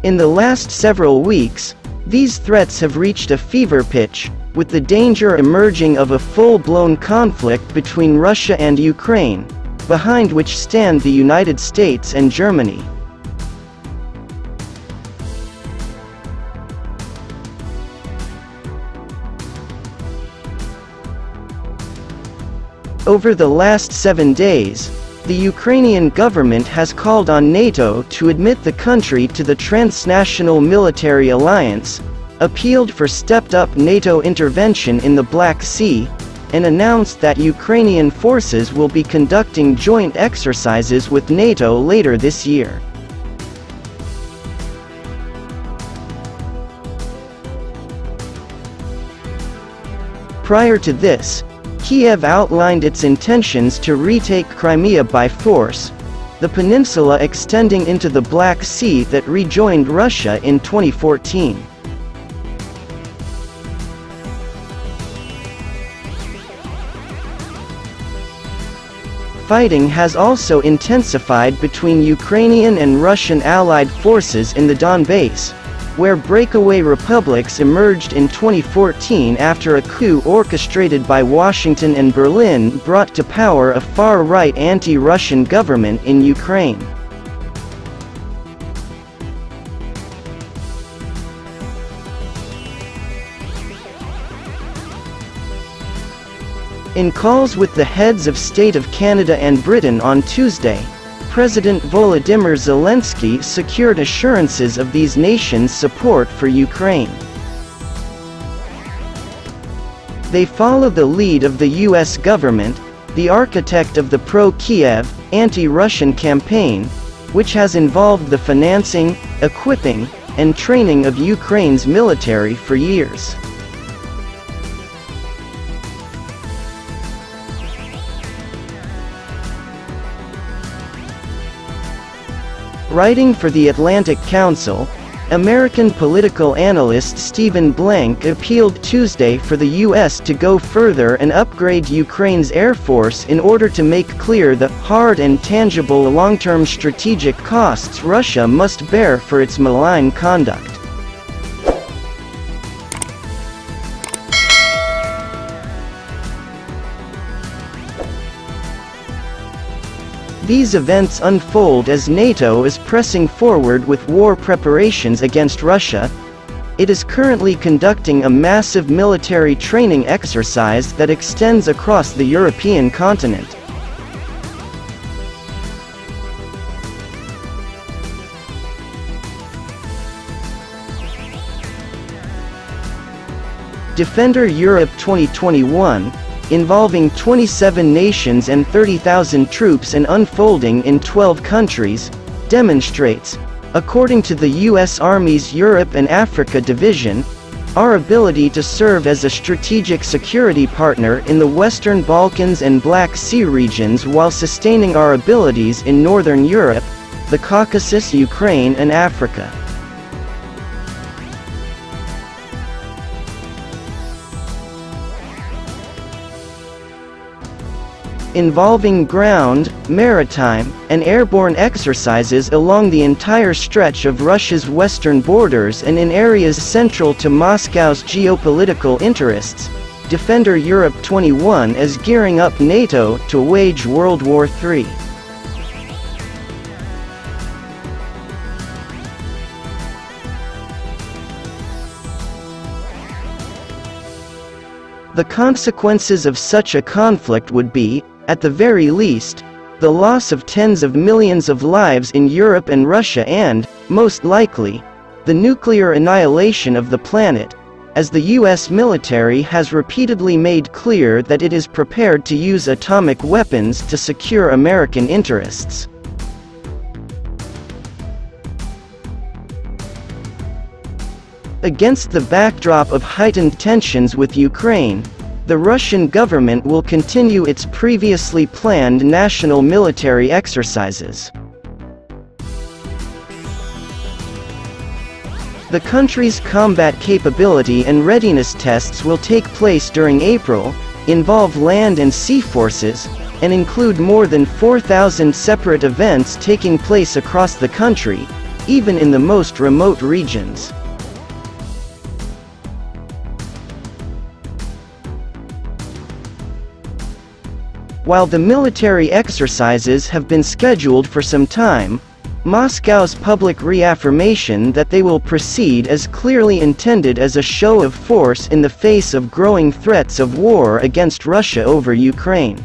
In the last several weeks, these threats have reached a fever pitch, with the danger emerging of a full-blown conflict between Russia and Ukraine, behind which stand the United States and Germany. Over the last 7 days, the Ukrainian government has called on NATO to admit the country to the transnational military alliance, appealed for stepped-up NATO intervention in the Black Sea, and announced that Ukrainian forces will be conducting joint exercises with NATO later this year. Prior to this, Kiev outlined its intentions to retake Crimea by force, the peninsula extending into the Black Sea that rejoined Russia in 2014. Fighting has also intensified between Ukrainian and Russian allied forces in the Donbass, where breakaway republics emerged in 2014 after a coup orchestrated by Washington and Berlin brought to power a far-right anti-Russian government in Ukraine. In calls with the heads of state of Canada and Britain on Tuesday, President Volodymyr Zelensky secured assurances of these nations' support for Ukraine. They follow the lead of the U.S. government, the architect of the pro-Kiev, anti-Russian campaign, which has involved the financing, equipping, and training of Ukraine's military for years. Writing for the Atlantic Council, American political analyst Stephen Blank appealed Tuesday for the U.S. to go further and upgrade Ukraine's air force in order to make clear the hard and tangible long-term strategic costs Russia must bear for its malign conduct. These events unfold as NATO is pressing forward with war preparations against Russia. It is currently conducting a massive military training exercise that extends across the European continent. Defender Europe 2021, involving 27 nations and 30,000 troops and unfolding in 12 countries, demonstrates, according to the U.S. Army's Europe and Africa Division, our ability to serve as a strategic security partner in the Western Balkans and Black Sea regions while sustaining our abilities in Northern Europe, the Caucasus, Ukraine, and Africa. Involving ground, maritime, and airborne exercises along the entire stretch of Russia's western borders and in areas central to Moscow's geopolitical interests, Defender Europe 21 is gearing up NATO to wage World War III. The consequences of such a conflict would be, at the very least, the loss of tens of millions of lives in Europe and Russia and, most likely, the nuclear annihilation of the planet, as the U.S. military has repeatedly made clear that it is prepared to use atomic weapons to secure American interests. Against the backdrop of heightened tensions with Ukraine, the Russian government will continue its previously planned national military exercises. The country's combat capability and readiness tests will take place during April, involve land and sea forces, and include more than 4,000 separate events taking place across the country, even in the most remote regions. While the military exercises have been scheduled for some time, Moscow's public reaffirmation that they will proceed is clearly intended as a show of force in the face of growing threats of war against Russia over Ukraine.